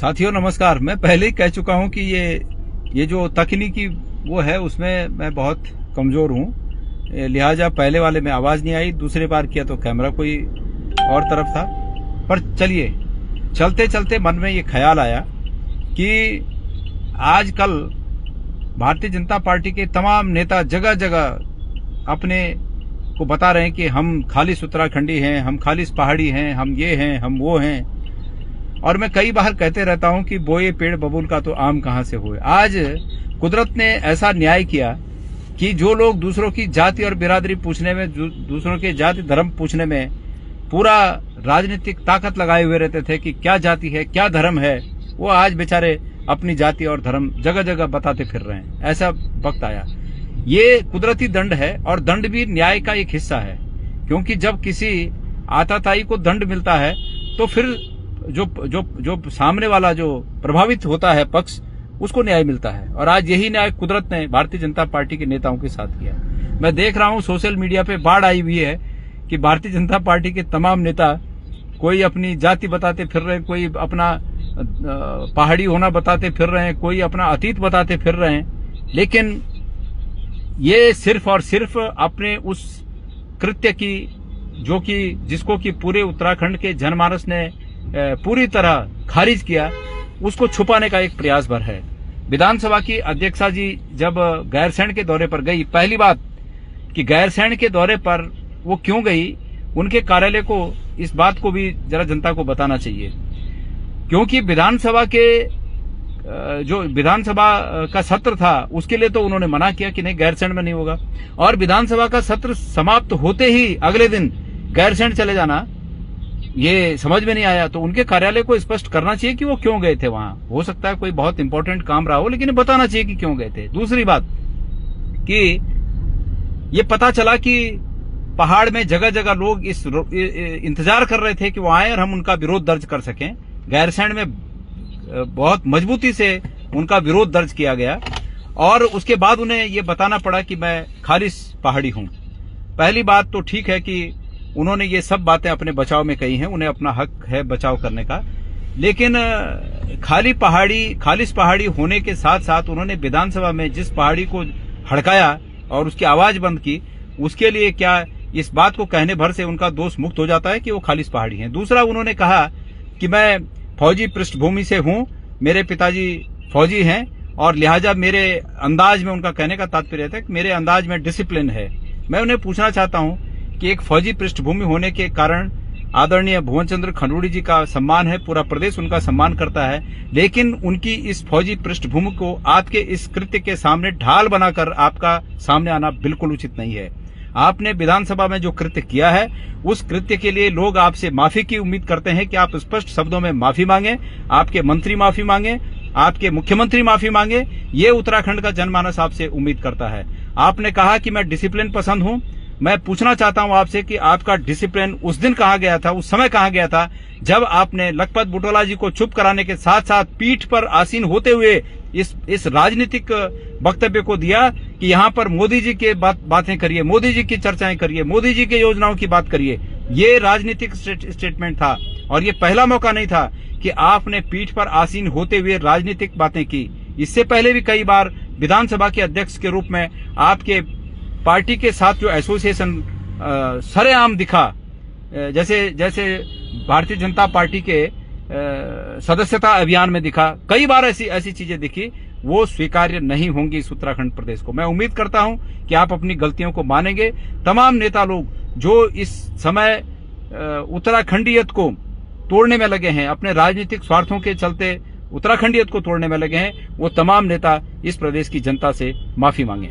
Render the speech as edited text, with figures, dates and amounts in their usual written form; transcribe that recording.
साथियों नमस्कार। मैं पहले ही कह चुका हूं कि ये जो तकनीकी वो है उसमें मैं बहुत कमजोर हूं, लिहाजा पहले वाले में आवाज नहीं आई, दूसरे बार किया तो कैमरा कोई और तरफ था। पर चलिए, चलते चलते मन में ये ख्याल आया कि आजकल भारतीय जनता पार्टी के तमाम नेता जगह जगह अपने को बता रहे हैं कि हम खालिस उत्तराखंडी हैं, हम खालिस पहाड़ी हैं, हम ये हैं, हम वो हैं। और मैं कई बार कहते रहता हूं कि बोए पेड़ बबूल का तो आम कहां से हुए। आज कुदरत ने ऐसा न्याय किया कि जो लोग दूसरों की जाति और बिरादरी पूछने में, दूसरों के जाति धर्म पूछने में पूरा राजनीतिक ताकत लगाए हुए रहते थे कि क्या जाति है, क्या धर्म है, वो आज बेचारे अपनी जाति और धर्म जगह जगह बताते फिर रहे हैं। ऐसा वक्त आया। ये कुदरती दंड है और दंड भी न्याय का एक हिस्सा है, क्योंकि जब किसी आताताई को दंड मिलता है तो फिर जो सामने वाला जो प्रभावित होता है पक्ष, उसको न्याय मिलता है। और आज यही न्याय कुदरत ने भारतीय जनता पार्टी के नेताओं के साथ किया। मैं देख रहा हूं सोशल मीडिया पे बाढ़ आई हुई है कि भारतीय जनता पार्टी के तमाम नेता कोई अपनी जाति बताते फिर रहे, कोई अपना पहाड़ी होना बताते फिर रहे हैं, कोई अपना अतीत बताते फिर रहे हैं। लेकिन ये सिर्फ और सिर्फ अपने उस कृत्य की जिसको कि पूरे उत्तराखंड के जनमानस ने पूरी तरह खारिज किया, उसको छुपाने का एक प्रयास भर है। विधानसभा की अध्यक्षा जी जब गैरसैंण के दौरे पर गई, पहली बात कि गैरसैंण के दौरे पर वो क्यों गई, उनके कार्यालय को इस बात को भी जरा जनता को बताना चाहिए। क्योंकि विधानसभा का सत्र था, उसके लिए तो उन्होंने मना किया कि नहीं, गैरसैंण में नहीं होगा। और विधानसभा का सत्र समाप्त होते ही अगले दिन गैरसैंण चले जाना, ये समझ में नहीं आया। तो उनके कार्यालय को स्पष्ट करना चाहिए कि वो क्यों गए थे वहां। हो सकता है कोई बहुत इंपॉर्टेंट काम रहा हो, लेकिन बताना चाहिए कि क्यों गए थे। दूसरी बात कि ये पता चला कि पहाड़ में जगह जगह लोग इंतजार कर रहे थे कि वो आए और हम उनका विरोध दर्ज कर सकें। गैरसैंण में बहुत मजबूती से उनका विरोध दर्ज किया गया और उसके बाद उन्हें ये बताना पड़ा कि मैं खालिस पहाड़ी हूं। पहली बात तो ठीक है कि उन्होंने ये सब बातें अपने बचाव में कही हैं, उन्हें अपना हक है बचाव करने का। लेकिन खालिस पहाड़ी होने के साथ साथ उन्होंने विधानसभा में जिस पहाड़ी को हड़काया और उसकी आवाज बंद की, उसके लिए क्या इस बात को कहने भर से उनका दोष मुक्त हो जाता है कि वो खालिस पहाड़ी हैं। दूसरा, उन्होंने कहा कि मैं फौजी पृष्ठभूमि से हूं, मेरे पिताजी फौजी हैं और लिहाजा मेरे अंदाज में, उनका कहने का तात्पर्य था कि मेरे अंदाज में डिसिप्लिन है। मैं उन्हें पूछना चाहता हूं कि एक फौजी पृष्ठभूमि होने के कारण आदरणीय भुवन चंद्र खंडूड़ी जी का सम्मान है, पूरा प्रदेश उनका सम्मान करता है, लेकिन उनकी इस फौजी पृष्ठभूमि को आपके इस कृत्य के सामने ढाल बनाकर आपका सामने आना बिल्कुल उचित नहीं है। आपने विधानसभा में जो कृत्य किया है, उस कृत्य के लिए लोग आपसे माफी की उम्मीद करते हैं कि आप स्पष्ट शब्दों में माफी मांगे, आपके मंत्री माफी मांगे, आपके मुख्यमंत्री माफी मांगे। ये उत्तराखंड का जनमानस आपसे उम्मीद करता है। आपने कहा कि मैं डिसिप्लिन पसंद हूं। मैं पूछना चाहता हूं आपसे कि आपका डिसिप्लिन उस दिन कहां गया था, उस समय कहां गया था जब आपने लखपत बुटोला जी को चुप कराने के साथ साथ पीठ पर आसीन होते हुए इस राजनीतिक वक्तव्य को दिया कि यहां पर मोदी जी के बातें करिए, मोदी जी की चर्चाएं करिए, मोदी जी के योजनाओं की बात करिए। ये राजनीतिक स्टेटमेंट था और ये पहला मौका नहीं था कि आपने पीठ पर आसीन होते हुए राजनीतिक बातें की। इससे पहले भी कई बार विधानसभा के अध्यक्ष के रूप में आपके पार्टी के साथ जो एसोसिएशन सरेआम दिखा, जैसे भारतीय जनता पार्टी के सदस्यता अभियान में दिखा, कई बार ऐसी चीजें दिखी, वो स्वीकार्य नहीं होंगी इस उत्तराखंड प्रदेश को। मैं उम्मीद करता हूं कि आप अपनी गलतियों को मानेंगे। तमाम नेता लोग जो इस समय उत्तराखंडीयत को तोड़ने में लगे हैं, अपने राजनीतिक स्वार्थों के चलते उत्तराखंडीयत को तोड़ने में लगे हैं, वो तमाम नेता इस प्रदेश की जनता से माफी मांगे।